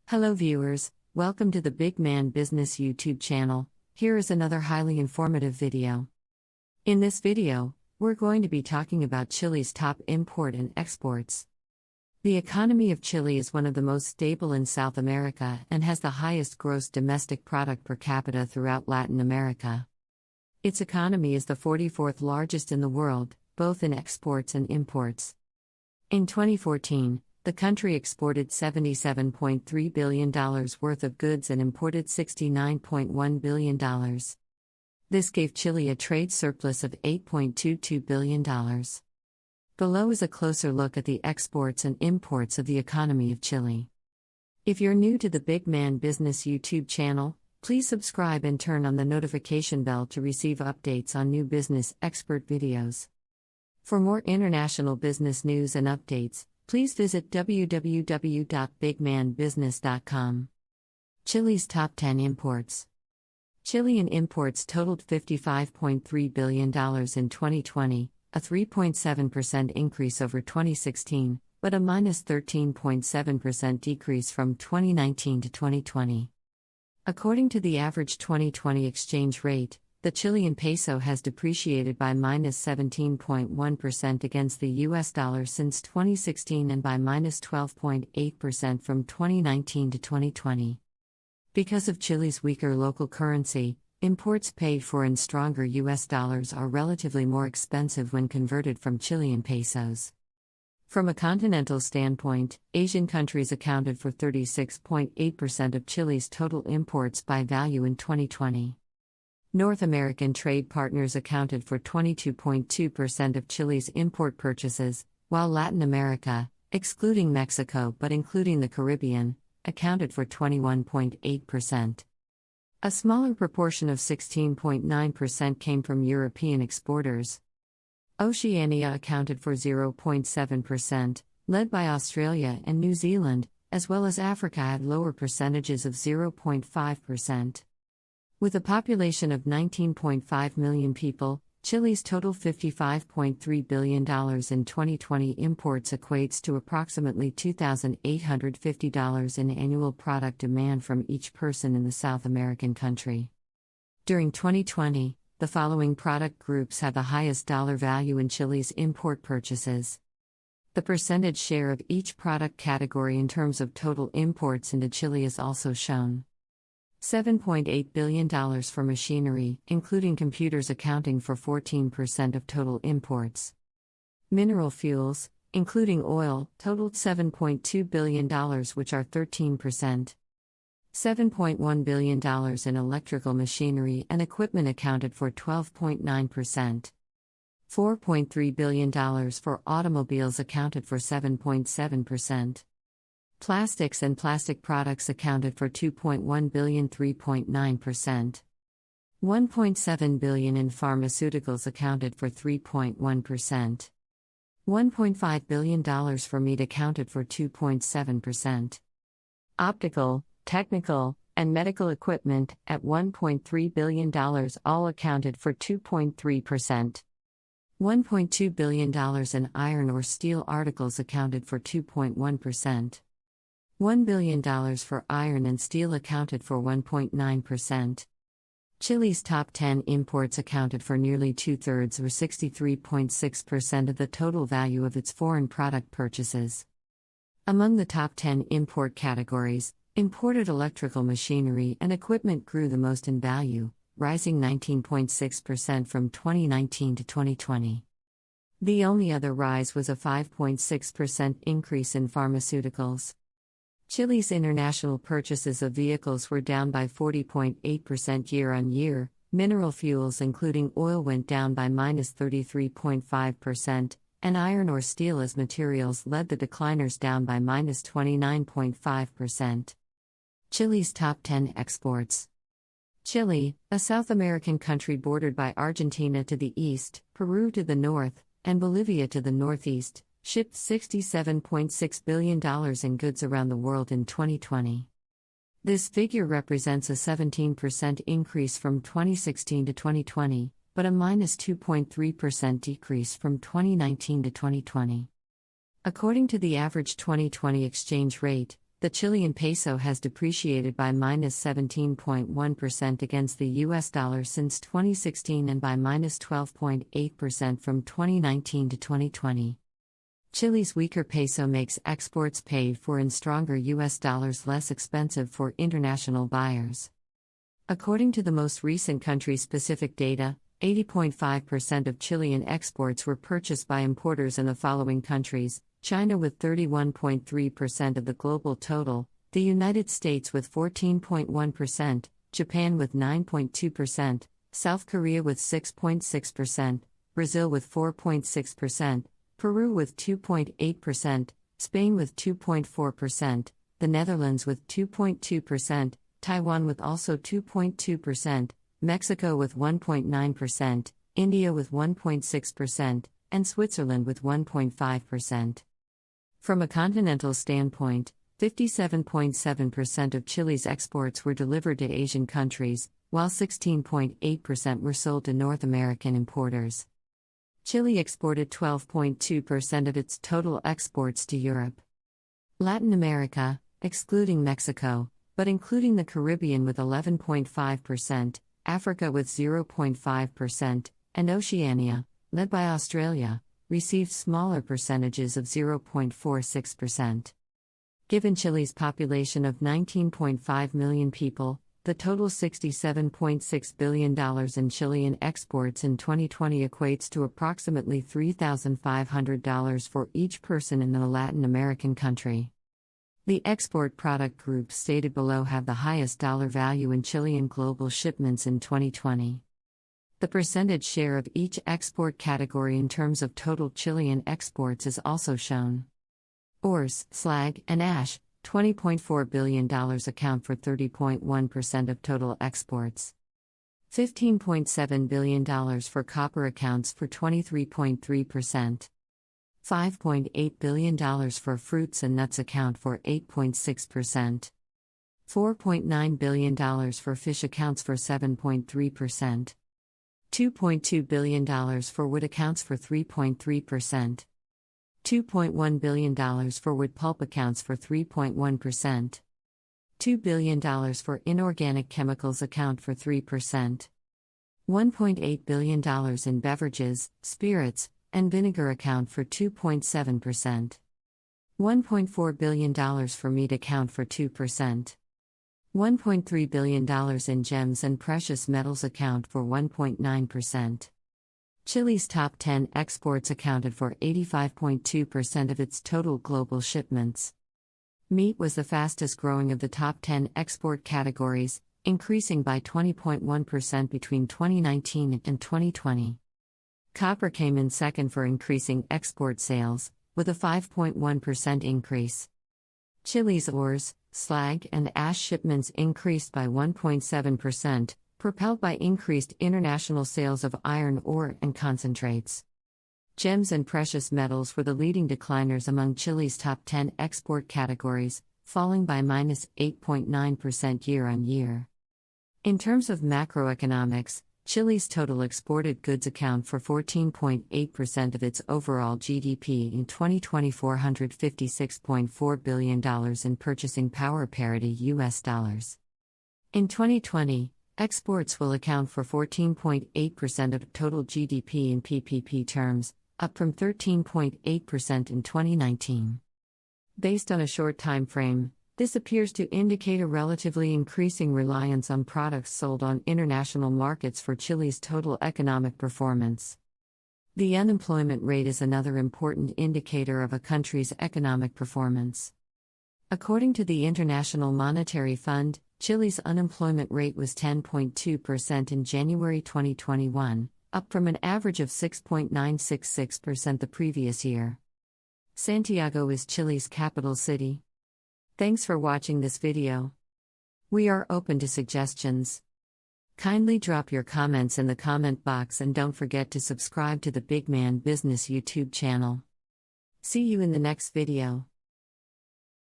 Hello viewers, welcome to the Big Man Business YouTube channel. Here is another highly informative video. In this video, we're going to be talking about Chile's top import and exports. The economy of Chile is one of the most stable in South America and has the highest gross domestic product per capita throughout Latin America. Its economy is the 44th largest in the world, both in exports and imports. In 2014, the country exported $77.3 billion worth of goods and imported $69.1 billion. This gave Chile a trade surplus of $8.22 billion. Below is a closer look at the exports and imports of the economy of Chile. If you're new to the Big Man Business YouTube channel, please subscribe and turn on the notification bell to receive updates on new business expert videos. For more international business news and updates, please visit www.bigmanbusiness.com. Chile's top 10 imports. Chilean imports totaled $55.3 billion in 2020, a 3.7% increase over 2016, but a minus 13.7% decrease from 2019 to 2020. According to the average 2020 exchange rate, the Chilean peso has depreciated by minus 17.1% against the US dollar since 2016 and by minus 12.8% from 2019 to 2020. Because of Chile's weaker local currency, imports paid for in stronger US dollars are relatively more expensive when converted from Chilean pesos. From a continental standpoint, Asian countries accounted for 36.8% of Chile's total imports by value in 2020. North American trade partners accounted for 22.2% of Chile's import purchases, while Latin America, excluding Mexico but including the Caribbean, accounted for 21.8%. A smaller proportion of 16.9% came from European exporters. Oceania accounted for 0.7%, led by Australia and New Zealand, as well as Africa had lower percentages of 0.5%. With a population of 19.5 million people, Chile's total $55.3 billion in 2020 imports equates to approximately $2,850 in annual product demand from each person in the South American country. During 2020, the following product groups have the highest dollar value in Chile's import purchases. The percentage share of each product category in terms of total imports into Chile is also shown. $7.8 billion for machinery, including computers accounting for 14% of total imports. Mineral fuels, including oil, totaled $7.2 billion, which are 13%. $7.1 billion in electrical machinery and equipment accounted for 12.9%. $4.3 billion for automobiles accounted for 7.7%. Plastics and plastic products accounted for $2.1 billion, 3.9%. $1.7 billion in pharmaceuticals accounted for 3.1%. $1.5 billion for meat accounted for 2.7%. Optical, technical, and medical equipment at $1.3 billion all accounted for 2.3%. $1.2 billion in iron or steel articles accounted for 2.1%. $1 billion for iron and steel accounted for 1.9%. Chile's top 10 imports accounted for nearly two-thirds or 63.6% of the total value of its foreign product purchases. Among the top 10 import categories, imported electrical machinery and equipment grew the most in value, rising 19.6% from 2019 to 2020. The only other rise was a 5.6% increase in pharmaceuticals. Chile's international purchases of vehicles were down by 40.8% year-on-year. Mineral fuels including oil went down by minus 33.5%, and iron or steel as materials led the decliners down by minus 29.5%. Chile's top 10 exports. Chile, a South American country bordered by Argentina to the east, Peru to the north, and Bolivia to the northeast, shipped $67.6 billion in goods around the world in 2020. This figure represents a 17% increase from 2016 to 2020, but a minus 2.3% decrease from 2019 to 2020. According to the average 2020 exchange rate, The Chilean peso has depreciated by -17.1% against the US dollar since 2016 and by -12.8% from 2019 to 2020. Chile's weaker peso makes exports paid for in stronger US dollars less expensive for international buyers. According to the most recent country-specific data, 80.5% of Chilean exports were purchased by importers in the following countries: China with 31.3% of the global total, the United States with 14.1%, Japan with 9.2%, South Korea with 6.6%, Brazil with 4.6%, Peru with 2.8%, Spain with 2.4%, the Netherlands with 2.2%, Taiwan with also 2.2%, Mexico with 1.9%, India with 1.6%, and Switzerland with 1.5%. From a continental standpoint, 57.7% of Chile's exports were delivered to Asian countries, while 16.8% were sold to North American importers. Chile exported 12.2% of its total exports to Europe. Latin America, excluding Mexico, but including the Caribbean with 11.5%, Africa with 0.5%, and Oceania, led by Australia, received smaller percentages of 0.46%. Given Chile's population of 19.5 million people, the total $67.6 billion in Chilean exports in 2020 equates to approximately $3,500 for each person in the Latin American country. The export product groups stated below have the highest dollar value in Chilean global shipments in 2020. The percentage share of each export category in terms of total Chilean exports is also shown. Ores, slag, and ash, $20.4 billion account for 30.1% of total exports. $15.7 billion for copper accounts for 23.3%. $5.8 billion for fruits and nuts account for 8.6%. $4.9 billion for fish accounts for 7.3%. $2.2 billion for wood accounts for 3.3%. $2.1 billion for wood pulp accounts for 3.1%. $2 billion for inorganic chemicals account for 3%. $1.8 billion in beverages, spirits, and vinegar account for 2.7%. $1.4 billion for meat account for 2%. $1.3 billion in gems and precious metals account for 1.9%. Chile's top 10 exports accounted for 85.2% of its total global shipments. Meat was the fastest growing of the top 10 export categories, increasing by 20.1% between 2019 and 2020. Copper came in second for increasing export sales, with a 5.1% increase. Chile's ores, slag, and ash shipments increased by 1.7%, propelled by increased international sales of iron ore and concentrates. Gems and precious metals were the leading decliners among Chile's top 10 export categories, falling by -8.9% year-on-year. In terms of macroeconomics, Chile's total exported goods account for 14.8% of its overall GDP in 2020, $456.4 billion in purchasing power parity US dollars. In 2020, exports will account for 14.8% of total GDP in PPP terms, up from 13.8% in 2019. Based on a short time frame, this appears to indicate a relatively increasing reliance on products sold on international markets for Chile's total economic performance. The unemployment rate is another important indicator of a country's economic performance. According to the International Monetary Fund, Chile's unemployment rate was 10.2% in January 2021, up from an average of 6.966% the previous year. Santiago is Chile's capital city. Thanks for watching this video. We are open to suggestions. Kindly drop your comments in the comment box and don't forget to subscribe to the Big Man Business YouTube channel. See you in the next video.